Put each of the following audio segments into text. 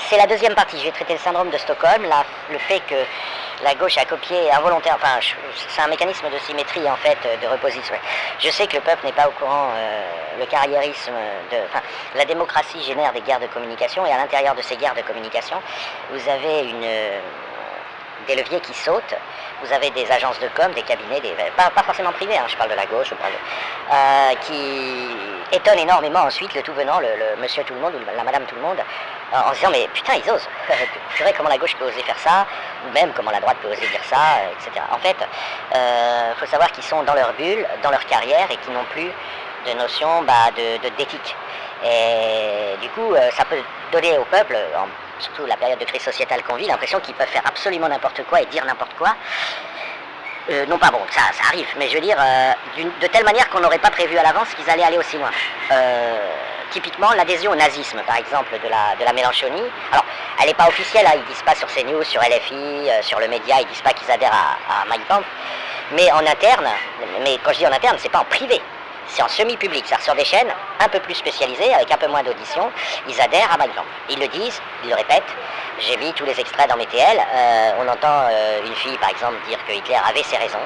c'est la deuxième partie. Je vais traiter le syndrome de Stockholm, le fait que la gauche a copié involontaire, enfin c'est un mécanisme de symétrie en fait, de reposition. Je sais que le peuple n'est pas au courant, le carriérisme, la démocratie génère des guerres de communication et à l'intérieur de ces guerres de communication, vous avez des leviers qui sautent, vous avez des agences de com, des cabinets, pas forcément privés, hein, je parle de la gauche, qui étonnent énormément ensuite le tout venant, le monsieur tout le monde ou la madame tout le monde, en se disant mais putain ils osent, c'est vrai comment la gauche peut oser faire ça, ou même comment la droite peut oser dire ça, etc. En fait, faut savoir qu'ils sont dans leur bulle, dans leur carrière et qu'ils n'ont plus de notion d'éthique. Et du coup, ça peut donner au peuple, surtout la période de crise sociétale qu'on vit, l'impression qu'ils peuvent faire absolument n'importe quoi et dire n'importe quoi. Non pas bon, ça arrive, mais je veux dire, de telle manière qu'on n'aurait pas prévu à l'avance qu'ils allaient aller aussi loin. Typiquement, l'adhésion au nazisme, par exemple, de la Mélenchonie. Alors, elle n'est pas officielle, hein, ils ne disent pas sur CNews, sur LFI, sur le média, ils ne disent pas qu'ils adhèrent à Mein Kampf. Mais en interne, mais quand je dis en interne, c'est pas en privé. C'est en semi-public, c'est-à-dire sur des chaînes un peu plus spécialisées, avec un peu moins d'audition, ils adhèrent à Mein Kampf. Ils le disent, ils le répètent. J'ai mis tous les extraits dans mes TL. On entend une fille, par exemple, dire que Hitler avait ses raisons,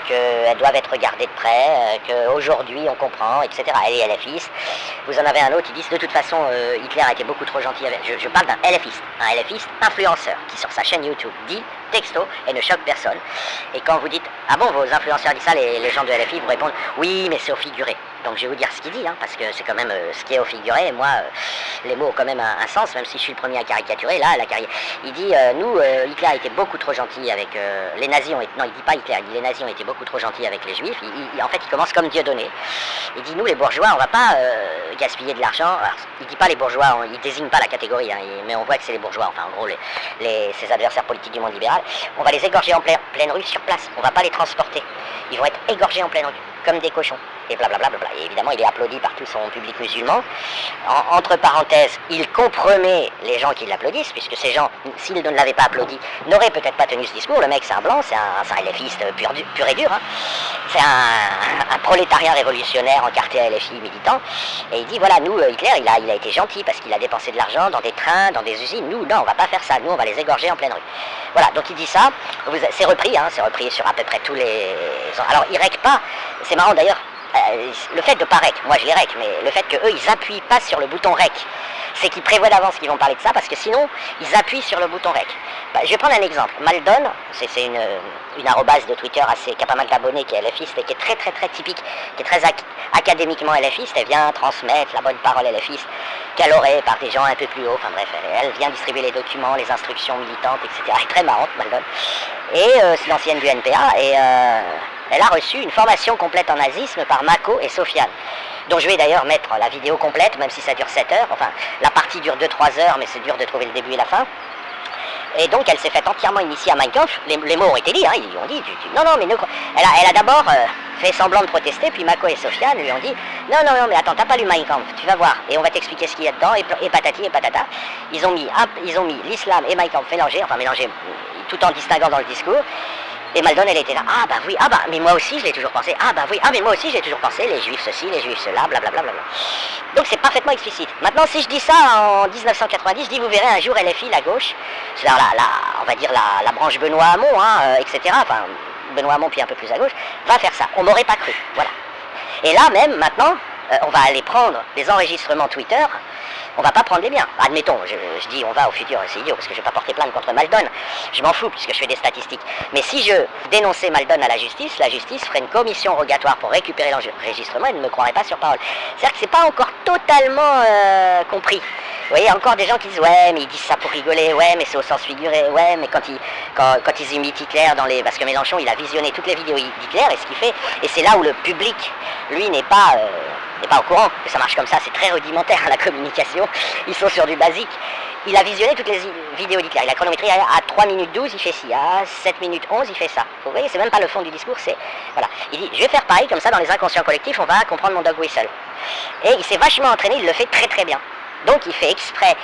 qu'elles doivent être regardées de près, qu'aujourd'hui on comprend, etc. Elle est LFiste. Vous en avez un autre qui dit de toute façon, Hitler a été beaucoup trop gentil avec... Je parle d'un LFiste influenceur, qui sur sa chaîne YouTube dit texto et ne choque personne. Et quand vous dites, ah bon, vos influenceurs disent ça, les gens de LFI vous répondent, oui, mais c'est au figuré. Donc je vais vous dire ce qu'il dit, hein, parce que c'est quand même ce qui est au figuré, et moi, les mots ont quand même un sens, même si je suis le premier à caricaturer, là, il dit, Hitler a été beaucoup trop gentil avec les nazis, non, il dit pas Hitler, il dit les nazis ont été beaucoup trop gentils avec les juifs, en fait, il commence comme Dieudonné, il dit, nous, les bourgeois, on va pas gaspiller de l'argent, alors, il dit pas les bourgeois, il désigne pas la catégorie, hein, mais on voit que c'est les bourgeois, enfin, en gros, ses adversaires politiques du monde libéral, on va les égorger en pleine rue sur place, on va pas les transporter, ils vont être égorgés en pleine rue, comme des cochons. Et blablabla. Et évidemment, il est applaudi par tout son public musulman. Entre parenthèses, il compromet les gens qui l'applaudissent, puisque ces gens, s'ils ne l'avaient pas applaudi, n'auraient peut-être pas tenu ce discours. Le mec, c'est un blanc, c'est un LFiste pur et dur. Hein. C'est un prolétariat révolutionnaire encarté à LFI militant. Et il dit, voilà, nous, Hitler, il a été gentil parce qu'il a dépensé de l'argent dans des trains, dans des usines. Nous, non, on va pas faire ça. Nous, on va les égorger en pleine rue. Voilà, donc il dit ça. C'est repris, hein, c'est repris sur à peu près tous les... Alors, il règle pas. C'est marrant d'ailleurs. Le fait de pas rec, moi je les rec, mais le fait qu'eux ils appuient pas sur le bouton rec, c'est qu'ils prévoient d'avance qu'ils vont parler de ça, parce que sinon ils appuient sur le bouton rec. Je vais prendre un exemple. Maldon, c'est une arrobase de Twitter qui a pas mal d'abonnés, qui est LFiste et qui est très très très typique, qui est très académiquement LFiste. Elle vient transmettre la bonne parole LFiste, calorée par des gens un peu plus hauts, enfin bref, elle vient distribuer les documents, les instructions militantes, etc. Elle est très marrante, Maldon. Et c'est l'ancienne du NPA, et elle a reçu une formation complète en nazisme par Mako et Sofiane, dont je vais d'ailleurs mettre la vidéo complète, même si ça dure 7 heures, enfin la partie dure 2-3 heures, mais c'est dur de trouver le début et la fin. Et donc elle s'est faite entièrement initier à Mein Kampf, les mots ont été dits, hein, ils lui ont dit, non, mais elle a d'abord fait semblant de protester, puis Mako et Sofiane lui ont dit, non, mais attends, t'as pas lu Mein Kampf, tu vas voir, et on va t'expliquer ce qu'il y a dedans, et patati et patata. Ils ont mis l'islam et Mein Kampf mélangés, tout en distinguant dans le discours. Et Maldon, elle était là, mais moi aussi je l'ai toujours pensé, mais moi aussi j'ai toujours pensé, les juifs ceci, les juifs cela, blablabla. Donc c'est parfaitement explicite. Maintenant, si je dis ça en 1990, je dis, vous verrez un jour LFI, la gauche, c'est-à-dire on va dire la branche Benoît Hamon, hein, etc., enfin Benoît Hamon puis un peu plus à gauche, va faire ça. On m'aurait pas cru, voilà. Et là même, maintenant, on va aller prendre des enregistrements Twitter. On va pas prendre les biens. Admettons, je dis on va au futur, c'est idiot, parce que je vais pas porter plainte contre Maldon. Je m'en fous, puisque je fais des statistiques. Mais si je dénonçais Maldon à la justice ferait une commission rogatoire pour récupérer l'enregistrement et ne me croirait pas sur parole. C'est-à-dire que c'est pas encore totalement compris. Vous voyez, encore des gens qui disent, ouais, mais ils disent ça pour rigoler, ouais, mais c'est au sens figuré, ouais, mais quand ils imitent Hitler parce que Mélenchon, il a visionné toutes les vidéos d'Hitler, et ce qu'il fait, et c'est là où le public, lui, n'est pas au courant que ça marche comme ça, c'est très rudimentaire la communication, ils sont sur du basique. Il a visionné toutes les vidéos d'Hitler, il a chronométré à 3 minutes 12, il fait ci, à 7 minutes 11, il fait ça. Vous voyez, c'est même pas le fond du discours, c'est... Voilà. Il dit, je vais faire pareil, comme ça, dans les inconscients collectifs, on va comprendre mon dog whistle. Et il s'est vachement entraîné, il le fait très très bien. Donc il fait exprès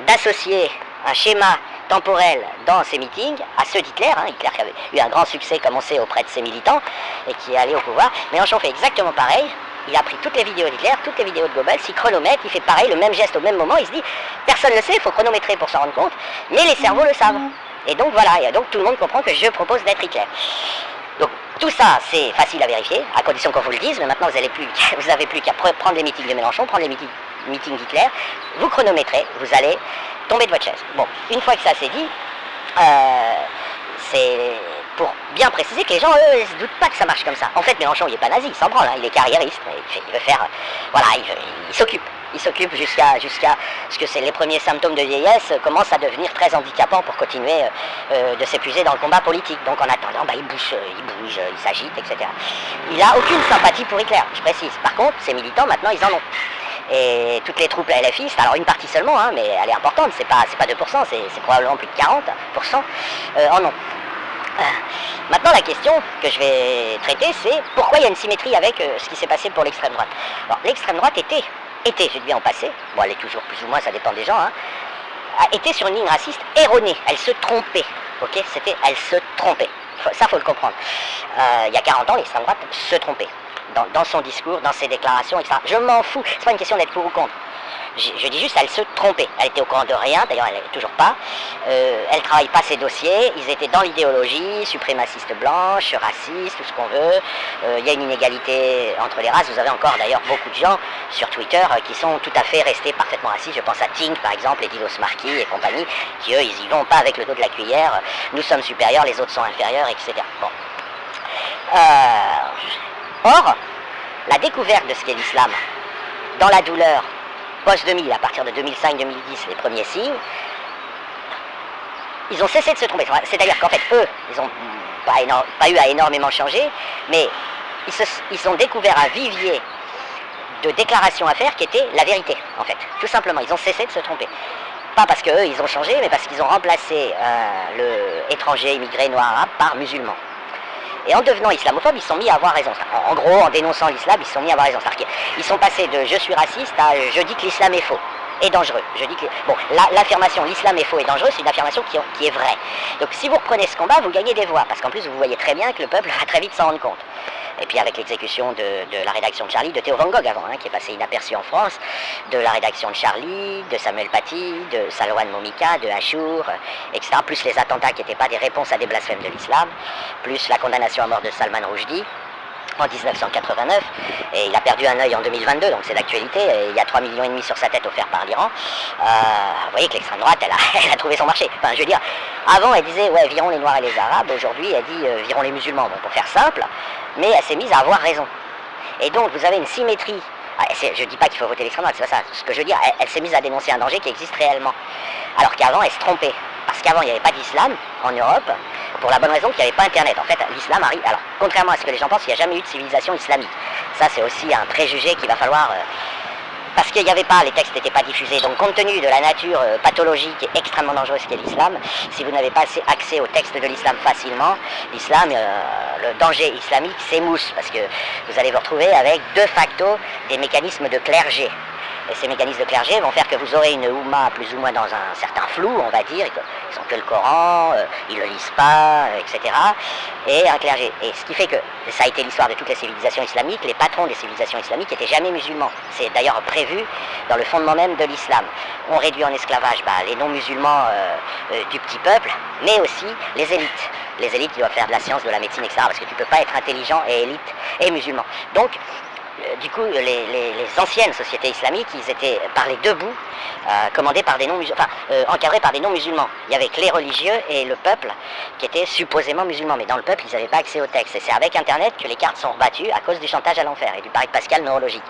d'associer un schéma temporel dans ses meetings à ceux d'Hitler, hein, Hitler qui avait eu un grand succès, comme on sait, auprès de ses militants, et qui est allé au pouvoir. Mélenchon fait exactement pareil. il a pris toutes les vidéos d'Hitler, toutes les vidéos de Goebbels, il chronomètre, il fait pareil, le même geste au même moment, il se dit, personne ne le sait, il faut chronométrer pour s'en rendre compte, mais les cerveaux le savent. Et donc voilà, et donc tout le monde comprend que je propose d'être Hitler. Donc tout ça, c'est facile à vérifier, à condition qu'on vous le dise, mais maintenant vous n'avez plus qu'à prendre les meetings de Mélenchon, prendre les meetings d'Hitler, vous chronométrez, vous allez tomber de votre chaise. Bon, une fois que ça c'est dit, c'est pour bien préciser que les gens, eux, ne se doutent pas que ça marche comme ça. En fait, Mélenchon, il n'est pas nazi, il s'en branle, hein, il est carriériste, il veut faire, voilà, il s'occupe. Il s'occupe jusqu'à ce que les premiers symptômes de vieillesse commencent à devenir très handicapants pour continuer de s'épuiser dans le combat politique. Donc en attendant, il bouge, il s'agite, etc. Il n'a aucune sympathie pour Hitler, je précise. Par contre, ses militants, maintenant, ils en ont. Et toutes les troupes LFistes, alors une partie seulement, hein, mais elle est importante, c'est pas 2%, c'est probablement plus de 40%, en ont. Maintenant, la question que je vais traiter, c'est pourquoi il y a une symétrie avec ce qui s'est passé pour l'extrême droite. L'extrême droite était, j'ai dû en passer, bon elle est toujours plus ou moins, ça dépend des gens, hein, était sur une ligne raciste erronée, elle se trompait, ok, elle se trompait, ça faut le comprendre. Il y a 40 ans, l'extrême droite se trompait, dans son discours, dans ses déclarations, etc. Je m'en fous, c'est pas une question d'être pour ou contre. Je dis juste, elle se trompait. Elle était au courant de rien, d'ailleurs elle n'est toujours pas. Elle ne travaille pas ses dossiers, ils étaient dans l'idéologie, suprémaciste blanche, raciste, tout ce qu'on veut. Il y a une inégalité entre les races. Vous avez encore d'ailleurs beaucoup de gens sur Twitter qui sont tout à fait restés parfaitement racistes. Je pense à Tink par exemple, et Dilos Marquis et compagnie, qui eux, ils y vont pas avec le dos de la cuillère. Nous sommes supérieurs, les autres sont inférieurs, etc. Bon. Or, la découverte de ce qu'est l'islam, dans la douleur, post-2000, à partir de 2005-2010, les premiers signes, ils ont cessé de se tromper. C'est-à-dire qu'en fait, eux, ils n'ont pas eu à énormément changer, mais ils ont découvert un vivier de déclarations à faire qui était la vérité, en fait. Tout simplement, ils ont cessé de se tromper. Pas parce qu'eux, ils ont changé, mais parce qu'ils ont remplacé le étranger, immigré, noir, arabe, par musulman. Et en devenant islamophobes, ils sont mis à avoir raison. En gros, en dénonçant l'islam, ils sont mis à avoir raison. Ils sont passés de « je suis raciste » à « je dis que l'islam est faux et dangereux ». Bon, l'affirmation « l'islam est faux et dangereux », c'est une affirmation qui est vraie. Donc si vous reprenez ce combat, vous gagnez des voix, parce qu'en plus, vous voyez très bien que le peuple va très vite s'en rendre compte. Et puis avec l'exécution de la rédaction de Charlie, de Théo Van Gogh avant, hein, qui est passé inaperçu en France, de la rédaction de Charlie, de Samuel Paty, de Salwan Momika, de Achour, etc., plus les attentats qui n'étaient pas des réponses à des blasphèmes de l'islam, plus la condamnation à mort de Salman Rushdie en 1989, et il a perdu un œil en 2022, donc c'est d'actualité, et il y a 3,5 millions sur sa tête offerts par l'Iran. Vous voyez que l'extrême droite, elle a trouvé son marché. Enfin, je veux dire, avant elle disait, ouais, virons les Noirs et les Arabes, aujourd'hui elle dit, virons les musulmans, bon, pour faire simple, mais elle s'est mise à avoir raison. Et donc vous avez une symétrie. Je ne dis pas qu'il faut voter l'extrême droite, c'est pas ça. Ce que je veux dire, elle s'est mise à dénoncer un danger qui existe réellement. Alors qu'avant, elle se trompait. Parce qu'avant, il n'y avait pas d'islam en Europe, pour la bonne raison qu'il n'y avait pas Internet. En fait, l'islam arrive... Alors, contrairement à ce que les gens pensent, il n'y a jamais eu de civilisation islamique. Ça, c'est aussi un préjugé qu'il va falloir... parce qu'il n'y avait pas, les textes n'étaient pas diffusés. Donc, compte tenu de la nature pathologique et extrêmement dangereuse qu'est l'islam, si vous n'avez pas accès aux textes de l'islam facilement, l'islam, le danger islamique s'émousse. Parce que vous allez vous retrouver avec, de facto, des mécanismes de clergé. Et ces mécanismes de clergé vont faire que vous aurez une Oumma plus ou moins dans un certain flou, on va dire. Ils n'ont que le Coran, ils ne le lisent pas, etc. Et un clergé. Et ce qui fait que, ça a été l'histoire de toutes les civilisations islamiques, les patrons des civilisations islamiques n'étaient jamais musulmans. C'est d'ailleurs prévu dans le fondement même de l'islam. On réduit en esclavage les non-musulmans du petit peuple, mais aussi les élites. Les élites qui doivent faire de la science, de la médecine, etc. Parce que tu ne peux pas être intelligent et élite et musulman. Donc, du coup, les anciennes sociétés islamiques, ils étaient par les deux bouts, commandés par des non-musulmans, encadrés par des non-musulmans. Il y avait que les religieux et le peuple qui étaient supposément musulmans, mais dans le peuple, ils n'avaient pas accès au texte. Et c'est avec Internet que les cartes sont rebattues à cause du chantage à l'enfer et du pari de Pascal neurologique.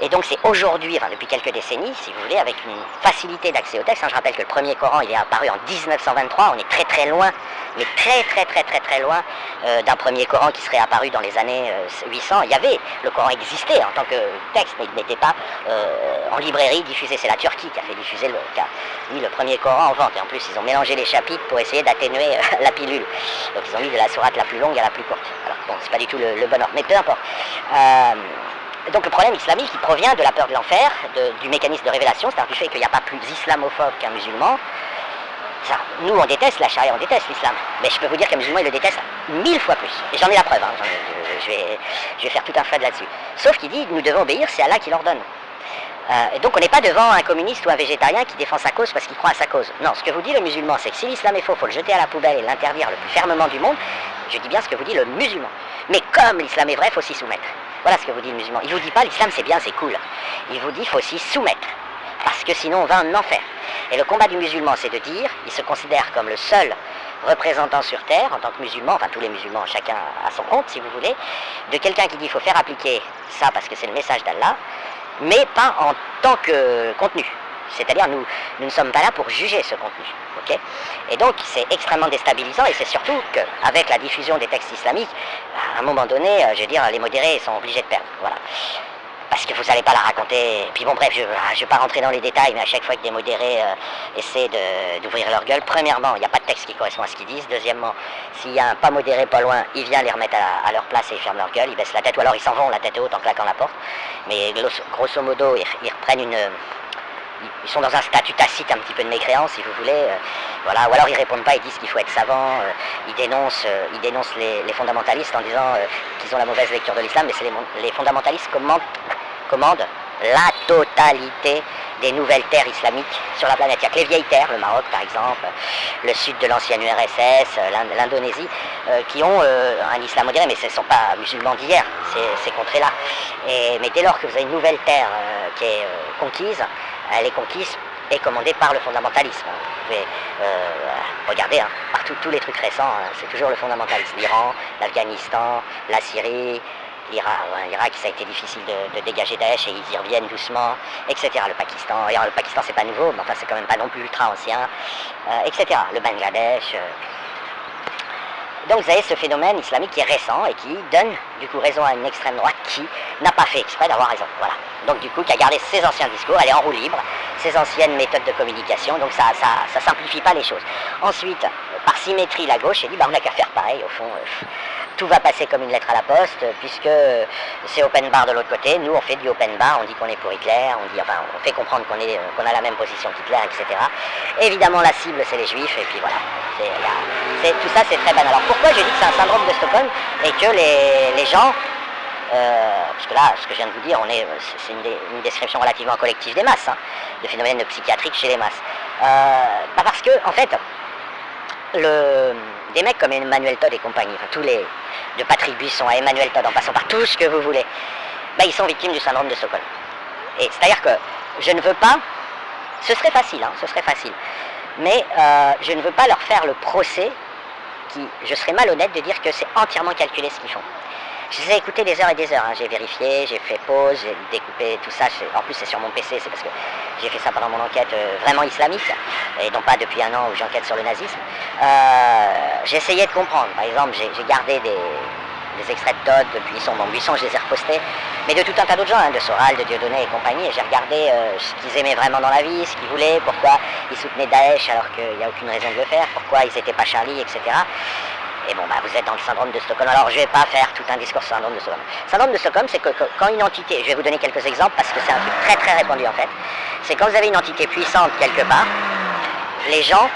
Et donc c'est aujourd'hui, enfin depuis quelques décennies, si vous voulez, avec une facilité d'accès au texte. Je rappelle que le premier Coran, il est apparu en 1923, on est très très loin, mais très loin d'un premier Coran qui serait apparu dans les années 800. Le Coran existait en tant que texte, mais il n'était pas en librairie diffusé. C'est la Turquie qui a fait diffuser, qui a mis le premier Coran en vente. Et en plus, ils ont mélangé les chapitres pour essayer d'atténuer la pilule. Donc ils ont mis de la sourate la plus longue à la plus courte. Alors bon, c'est pas du tout le bon ordre, mais peu importe. Donc le problème islamique, il provient de la peur de l'enfer, du mécanisme de révélation, c'est-à-dire du fait qu'il n'y a pas plus islamophobe qu'un musulman, Ça, nous, on déteste la charia, on déteste l'islam. Mais je peux vous dire qu'un musulman, il le déteste 1000 fois plus. Et j'en ai la preuve, hein. Je vais faire tout un thread là-dessus. Sauf qu'il dit, nous devons obéir, c'est Allah qui l'ordonne. Et donc on n'est pas devant un communiste ou un végétarien qui défend sa cause parce qu'il croit à sa cause. Non, ce que vous dit le musulman, c'est que si l'islam est faux, il faut le jeter à la poubelle et l'interdire le plus fermement du monde. Je dis bien ce que vous dit le musulman. Mais comme l'islam est vrai, il faut s'y soumettre. Voilà ce que vous dit le musulman. Il ne vous dit pas l'islam c'est bien, c'est cool. Il vous dit qu'il faut s'y soumettre. Parce que sinon on va en enfer. Et le combat du musulman, c'est de dire, il se considère comme le seul représentant sur terre, en tant que musulman, enfin tous les musulmans, chacun à son compte si vous voulez, de quelqu'un qui dit qu'il faut faire appliquer ça parce que c'est le message d'Allah, mais pas en tant que contenu. C'est-à-dire nous ne sommes pas là pour juger ce contenu. Okay, et donc c'est extrêmement déstabilisant et c'est surtout qu'avec la diffusion des textes islamiques, à un moment donné, je veux dire, les modérés sont obligés de perdre. Voilà. Parce que vous n'allez pas la raconter. Puis bon, bref, je ne vais pas rentrer dans les détails, mais à chaque fois que des modérés essaient d'ouvrir leur gueule, premièrement, il n'y a pas de texte qui correspond à ce qu'ils disent. Deuxièmement, s'il y a un pas modéré pas loin, il vient les remettre à leur place et ils ferment leur gueule, ils baissent la tête, ou alors ils s'en vont la tête haute en claquant la porte. Mais grosso modo, ils reprennent ils sont dans un statut tacite un petit peu de mécréance, si vous voulez, voilà. Ou alors ils répondent pas, ils disent qu'il faut être savant, ils dénoncent les fondamentalistes en disant qu'ils ont la mauvaise lecture de l'islam, mais c'est les fondamentalistes commandent la totalité des nouvelles terres islamiques sur la planète. Il n'y a que les vieilles terres, le Maroc par exemple, le sud de l'ancienne URSS, l'Indonésie, qui ont un islam modéré, mais ce ne sont pas musulmans d'hier, ces contrées-là. Mais dès lors que vous avez une nouvelle terre qui est conquise, elle est conquise et commandée par le fondamentalisme. Vous pouvez regarder, hein, partout, tous les trucs récents, c'est toujours le fondamentalisme. L'Iran, l'Afghanistan, la Syrie, l'Irak, ça a été difficile de dégager Daesh et ils y reviennent doucement, etc. Le Pakistan, et alors, le Pakistan c'est pas nouveau, mais enfin c'est quand même pas non plus ultra ancien, etc. Le Bangladesh. Donc vous avez ce phénomène islamique qui est récent et qui donne du coup raison à une extrême droite qui n'a pas fait exprès d'avoir raison. Voilà. Donc du coup qui a gardé ses anciens discours, elle est en roue libre, ses anciennes méthodes de communication, donc ça simplifie pas les choses. Ensuite, par symétrie, la gauche, elle dit bah on n'a qu'à faire pareil, au fond, tout va passer comme une lettre à la poste, puisque c'est open bar de l'autre côté, nous on fait du open bar, on dit qu'on est pour Hitler, on fait comprendre qu'on a la même position qu'Hitler, etc. Évidemment la cible c'est les juifs, et puis voilà. Tout ça c'est très banal. Alors pourquoi je dis que c'est un syndrome de Stockholm et que les gens, parce que là ce que je viens de vous dire, c'est une description relativement collective des masses, hein, de phénomènes psychiatriques chez les masses. Parce que en fait, des mecs comme Emmanuel Todd et compagnie, enfin de Patrick Buisson à Emmanuel Todd en passant par tout ce que vous voulez, ils sont victimes du syndrome de Stockholm. Et c'est-à-dire que je ne veux pas, ce serait facile, mais je ne veux pas leur faire le procès je serais malhonnête de dire que c'est entièrement calculé ce qu'ils font. Je les ai écoutés des heures et des heures, hein. J'ai vérifié, j'ai fait pause, j'ai découpé tout ça, en plus c'est sur mon PC, c'est parce que j'ai fait ça pendant mon enquête vraiment islamique, et non pas depuis un an où j'enquête sur le nazisme. J'ai essayé de comprendre, par exemple j'ai gardé des extraits de Todd de Buisson, je les ai repostés, mais de tout un tas d'autres gens, hein, de Soral, de Dieudonné et compagnie, et j'ai regardé ce qu'ils aimaient vraiment dans la vie, ce qu'ils voulaient, pourquoi ils soutenaient Daesh alors qu'il n'y a aucune raison de le faire, pourquoi ils n'étaient pas Charlie, etc. Et bon, vous êtes dans le syndrome de Stockholm. Alors, je ne vais pas faire tout un discours sur le syndrome de Stockholm. Le syndrome de Stockholm, c'est que quand une entité, je vais vous donner quelques exemples parce que c'est un truc très très répandu en fait, c'est quand vous avez une entité puissante quelque part, les gens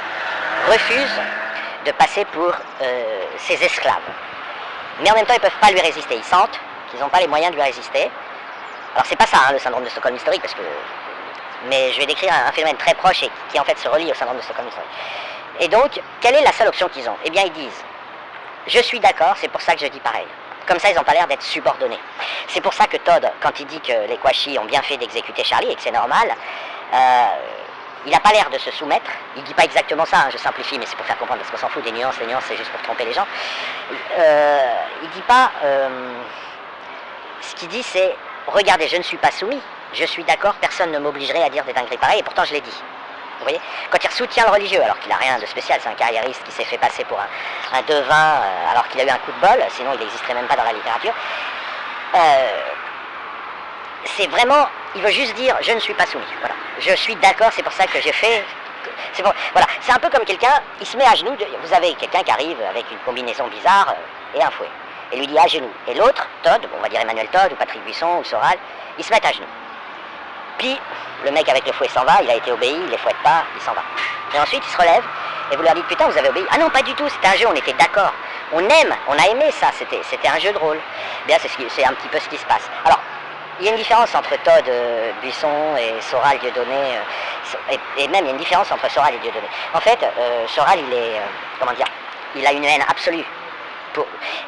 refusent de passer pour ses esclaves. Mais en même temps, ils ne peuvent pas lui résister. Ils sentent qu'ils n'ont pas les moyens de lui résister. Alors, c'est pas ça, hein, le syndrome de Stockholm historique, mais je vais décrire un phénomène très proche et qui en fait se relie au syndrome de Stockholm historique. Et donc, quelle est la seule option qu'ils ont? Eh bien, ils disent: je suis d'accord, c'est pour ça que je dis pareil. Comme ça, ils n'ont pas l'air d'être subordonnés. C'est pour ça que Todd, quand il dit que les Kouachi ont bien fait d'exécuter Charlie et que c'est normal, il n'a pas l'air de se soumettre. Il ne dit pas exactement ça, hein, je simplifie, mais c'est pour faire comprendre, parce qu'on s'en fout des nuances. Les nuances, c'est juste pour tromper les gens. Il ne dit pas... ce qu'il dit, c'est: regardez, je ne suis pas soumis, je suis d'accord, personne ne m'obligerait à dire des dingueries pareilles, et pourtant je l'ai dit. Vous voyez, quand il soutient le religieux, alors qu'il n'a rien de spécial, c'est un carriériste qui s'est fait passer pour un devin, alors qu'il a eu un coup de bol, sinon il n'existerait même pas dans la littérature. C'est vraiment, il veut juste dire: je ne suis pas soumis. Voilà. Je suis d'accord, c'est pour ça que j'ai fait. Bon, voilà, c'est un peu comme quelqu'un, il se met à genoux. Vous avez quelqu'un qui arrive avec une combinaison bizarre et un fouet, et lui dit à genoux. Et l'autre, Todd, on va dire Emmanuel Todd ou Patrick Buisson ou Soral, ils se mettent à genoux. Puis le mec avec le fouet s'en va, il a été obéi, il les fouette pas, il s'en va. Et ensuite il se relève Et vous leur dites, putain, vous avez obéi. Ah non, pas du tout, c'était un jeu, on était d'accord. On a aimé ça, c'était un jeu de rôle. Bien, c'est un petit peu ce qui se passe. Alors, il y a une différence entre Todd Buisson et Soral Dieudonné, et même il y a une différence entre Soral et Dieudonné. En fait, Soral, il est, comment dire, il a une haine absolue.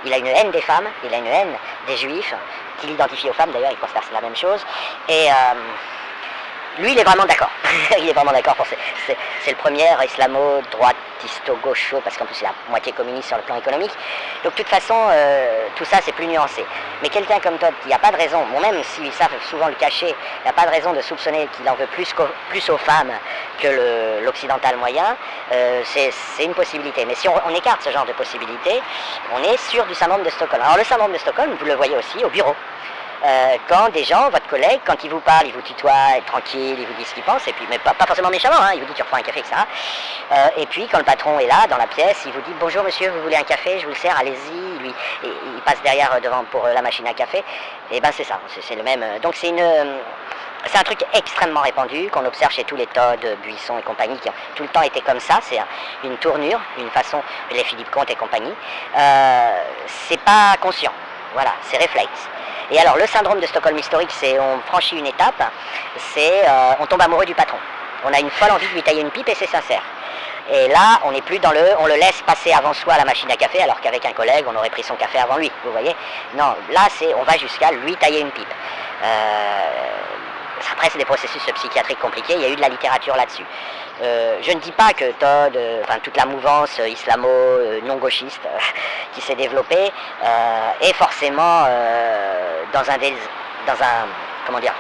Il a une haine des femmes, il a une haine des juifs, qu'il identifie aux femmes d'ailleurs, il considère que c'est la même chose. Et lui, il est vraiment d'accord. Il est vraiment d'accord pour c'est le premier islamo-droitisto-gaucho, parce qu'en plus il est la moitié communiste sur le plan économique. Donc de toute façon, tout ça c'est plus nuancé. Mais quelqu'un comme Todd, il n'y a pas de raison, bon, même s'ils savent souvent le cacher, il n'y a pas de raison de soupçonner qu'il en veut plus aux femmes que l'occidental moyen, c'est une possibilité. Mais si on écarte ce genre de possibilité, on est sûr du syndrome de Stockholm. Alors le syndrome de Stockholm, vous le voyez aussi au bureau. Quand des gens, votre collègue, quand il vous parle, il vous tutoie, tranquille, il vous dit ce qu'il pense, et puis, mais pas forcément méchamment, hein, il vous dit tu reprends un café, etc. Et puis quand le patron est là, dans la pièce, il vous dit bonjour monsieur, vous voulez un café, je vous le sers, allez-y, lui, et il passe derrière devant pour la machine à café, et ben c'est ça, c'est le même. Donc c'est un truc extrêmement répandu, qu'on observe chez tous les Todd, Buisson et compagnie, qui ont tout le temps été comme ça, c'est une tournure, une façon, les Philippe Comte et compagnie, c'est pas conscient, voilà, c'est réflexe. Et alors, le syndrome de Stockholm historique, c'est on franchit une étape, c'est on tombe amoureux du patron. On a une folle envie de lui tailler une pipe et c'est sincère. Et là, on n'est plus dans on le laisse passer avant soi à la machine à café, alors qu'avec un collègue, on aurait pris son café avant lui, vous voyez. Non, là, on va jusqu'à lui tailler une pipe. Après, c'est des processus psychiatriques compliqués, il y a eu de la littérature là-dessus. Je ne dis pas que Todd, toute la mouvance islamo-non-gauchiste qui s'est développée est forcément comment dire,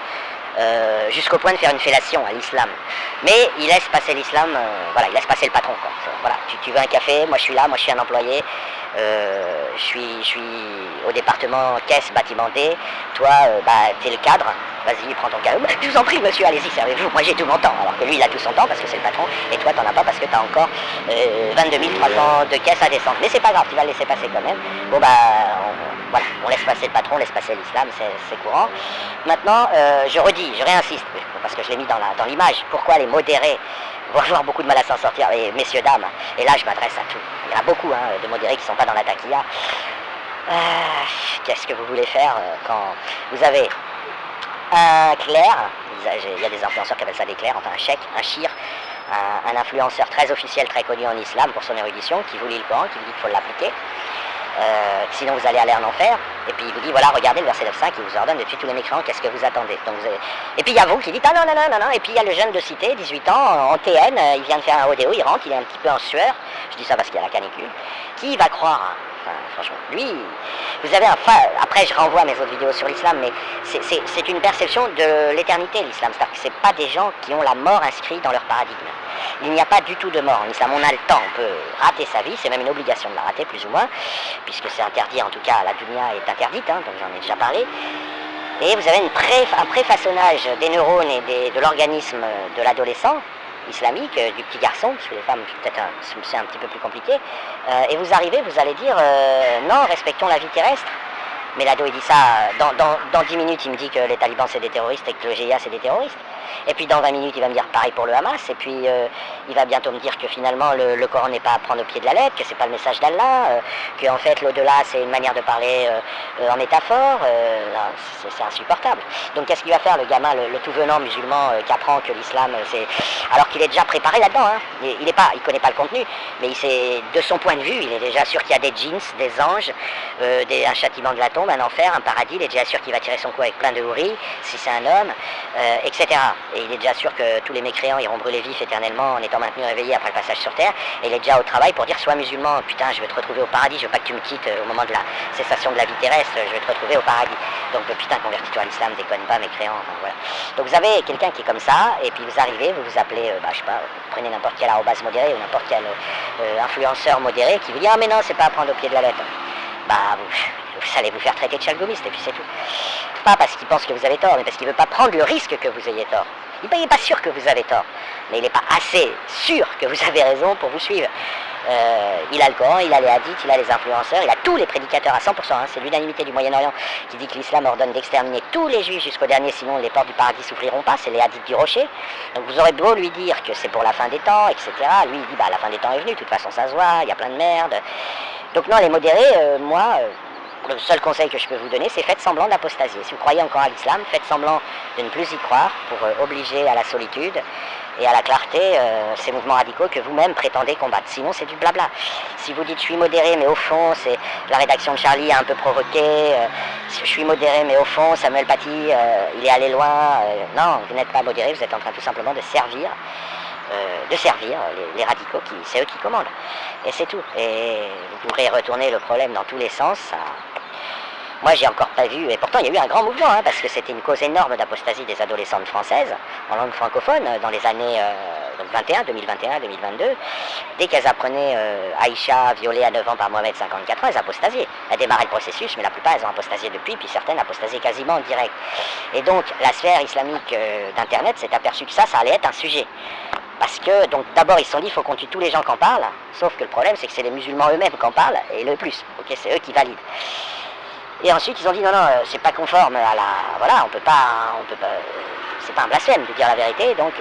jusqu'au point de faire une fellation à l'islam. Mais il laisse passer l'islam, voilà, il laisse passer le patron, quoi. Voilà, tu veux un café, moi je suis là, moi je suis un employé, je suis au département caisse bâtiment D, toi t'es le cadre, vas-y prends ton café, je vous en prie monsieur, allez-y servez-vous, moi j'ai tout mon temps, alors que lui il a tout son temps parce que c'est le patron, et toi t'en as pas parce que t'as encore 22 300 de caisse à descendre, mais c'est pas grave, tu vas le laisser passer quand même. Bon voilà, on laisse passer le patron, on laisse passer l'islam, c'est courant. Maintenant, je réinsiste, parce que je l'ai mis dans l'image, pourquoi les modérés vont avoir beaucoup de mal à s'en sortir, et messieurs, dames, et là je m'adresse à tout. Il y en a beaucoup de modérés qui ne sont pas dans la taquilla. Qu'est-ce que vous voulez faire quand vous avez un clerc, il y a des influenceurs qui appellent ça des clercs, enfin un cheikh, un shir, un influenceur très officiel, très connu en islam pour son érudition, qui vous lit le Coran, qui vous dit qu'il faut l'appliquer. Sinon vous allez aller en enfer, et puis il vous dit voilà, regardez le verset 9.5, il vous ordonne de tuer tous les mécréants, qu'est-ce que vous attendez? Donc et puis il y a vous qui dites ah non, et puis il y a le jeune de cité, 18 ans, en TN, il vient de faire un rodéo, il rentre, il est un petit peu en sueur, je dis ça parce qu'il y a la canicule, qui va croire? Enfin, franchement, lui, vous avez après je renvoie à mes autres vidéos sur l'islam, mais c'est une perception de l'éternité, l'islam, c'est-à-dire que c'est pas des gens qui ont la mort inscrite dans leur paradigme. Il n'y a pas du tout de mort en islam, on a le temps, on peut rater sa vie, c'est même une obligation de la rater plus ou moins, puisque c'est interdit, en tout cas la dunya est interdite, donc j'en ai déjà parlé. Et vous avez un préfaçonnage des neurones et de l'organisme de l'adolescent islamique, du petit garçon, parce que les femmes peut-être c'est un petit peu plus compliqué, et vous allez dire non, respectons la vie terrestre. Mais l'ado il dit ça, dans 10 minutes il me dit que les talibans c'est des terroristes et que le GIA c'est des terroristes. Et puis dans 20 minutes il va me dire pareil pour le Hamas, et puis il va bientôt me dire que finalement le Coran n'est pas à prendre au pied de la lettre, que c'est pas le message d'Allah, que en fait l'au-delà c'est une manière de parler en métaphore, c'est insupportable. Donc qu'est-ce qu'il va faire le gamin, le tout venant musulman qui apprend que l'islam c'est... Alors qu'il est déjà préparé là-dedans, hein. Il connaît pas le contenu, mais de son point de vue, il est déjà sûr qu'il y a des djinns, des anges, un châtiment de la tombe, un enfer, un paradis, il est déjà sûr qu'il va tirer son coup avec plein de houris, si c'est un homme, etc. Et il est déjà sûr que tous les mécréants iront brûler vifs éternellement en étant maintenus réveillés après le passage sur terre, et il est déjà au travail pour dire sois musulman, putain je vais te retrouver au paradis, je veux pas que tu me quittes au moment de la cessation de la vie terrestre, je vais te retrouver au paradis. Donc putain convertis-toi à l'islam, déconne pas mécréant, enfin, voilà. Donc vous avez quelqu'un qui est comme ça, et puis vous arrivez, vous vous appelez, je sais pas, vous prenez n'importe quel arrobase modéré ou n'importe quel influenceur modéré qui vous dit ah mais non c'est pas à prendre au pied de la lettre. Vous allez vous faire traiter de chalgomiste et puis c'est tout. Pas parce qu'il pense que vous avez tort, mais parce qu'il ne veut pas prendre le risque que vous ayez tort. Il n'est pas sûr que vous avez tort, mais il n'est pas assez sûr que vous avez raison pour vous suivre. Il a le Coran, il a les hadiths, il a les influenceurs, il a tous les prédicateurs à 100%, hein, c'est l'unanimité du Moyen-Orient qui dit que l'islam ordonne d'exterminer tous les juifs jusqu'au dernier, sinon les portes du paradis s'ouvriront pas, c'est les hadiths du rocher. Donc vous aurez beau lui dire que c'est pour la fin des temps, etc. Lui il dit bah la fin des temps est venue, de toute façon ça se voit, il y a plein de merde. Donc non, les modérés, le seul conseil que je peux vous donner, c'est faites semblant d'apostasier. Si vous croyez encore à l'islam, faites semblant de ne plus y croire pour obliger à la solitude et à la clarté ces mouvements radicaux que vous-même prétendez combattre. Sinon, c'est du blabla. Si vous dites je suis modéré, mais au fond, c'est la rédaction de Charlie a un peu provoqué, je suis modéré, mais au fond, Samuel Paty, il est allé loin. Non, vous n'êtes pas modéré, vous êtes en train tout simplement de servir les radicaux, c'est eux qui commandent. Et c'est tout. Et vous pourrez retourner le problème dans tous les sens. Moi, j'ai encore pas vu, et pourtant il y a eu un grand mouvement, hein, parce que c'était une cause énorme d'apostasie des adolescentes françaises en langue francophone dans les années 2021, 2022. Dès qu'elles apprenaient Aïcha, violée à 9 ans par Mohamed, 54 ans, elles apostasiaient. Elles démarraient le processus, mais la plupart, elles ont apostasié depuis, puis certaines apostasiaient quasiment en direct. Et donc, la sphère islamique d'Internet s'est aperçue que ça allait être un sujet. Parce que, donc, d'abord, ils se sont dit, il faut qu'on tue tous les gens qui en parlent, sauf que le problème, c'est que c'est les musulmans eux-mêmes qui en parlent, et le plus. Ok, c'est eux qui valident. Et ensuite, ils ont dit, non, c'est pas conforme à la... Voilà, on peut pas... C'est pas un blasphème de dire la vérité, donc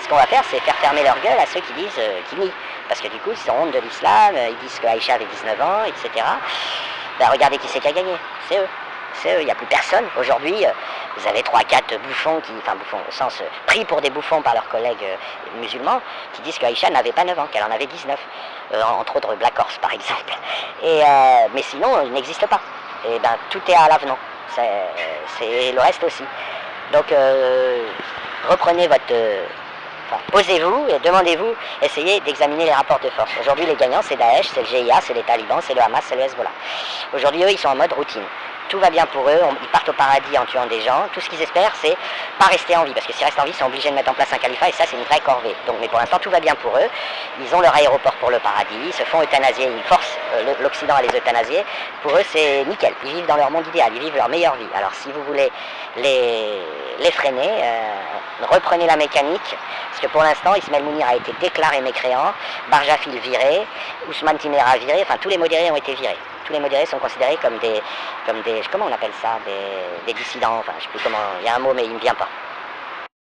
ce qu'on va faire, c'est faire fermer leur gueule à ceux qui disent, qui nient. Parce que du coup, ils ont honte de l'islam, ils disent que Aïcha avait 19 ans, etc. Ben, regardez qui c'est qui a gagné, c'est eux. C'est eux, il n'y a plus personne. Aujourd'hui, vous avez 3-4 bouffons, bouffons au sens pris pour des bouffons par leurs collègues musulmans, qui disent qu'Aïcha n'avait pas 9 ans, qu'elle en avait 19. Entre autres Black Horse, par exemple. Mais sinon, il n'existe pas. Et ben, tout est à l'avenant. C'est le reste aussi. Donc, reprenez votre... posez-vous et demandez-vous, essayez d'examiner les rapports de force. Aujourd'hui, les gagnants, c'est Daesh, c'est le GIA, c'est les talibans, c'est le Hamas, c'est le Hezbollah. Aujourd'hui, eux, ils sont en mode routine. Tout va bien pour eux, ils partent au paradis en tuant des gens. Tout ce qu'ils espèrent, c'est pas rester en vie. Parce que s'ils restent en vie, ils sont obligés de mettre en place un califat et ça, c'est une vraie corvée. Donc, mais pour l'instant, tout va bien pour eux. Ils ont leur aéroport pour le paradis, ils se font euthanasier, ils forcent l'Occident à les euthanasier. Pour eux, c'est nickel. Ils vivent dans leur monde idéal, ils vivent leur meilleure vie. Alors, si vous voulez les freiner, reprenez la mécanique. Parce que pour l'instant, Ismaël Mounir a été déclaré mécréant, Barjafil viré, Ousmane Timera viré, enfin tous les modérés ont été virés. Tous les modérés sont considérés comme des comment on appelle ça, des dissidents, enfin je sais plus comment, il y a un mot mais il ne me vient pas.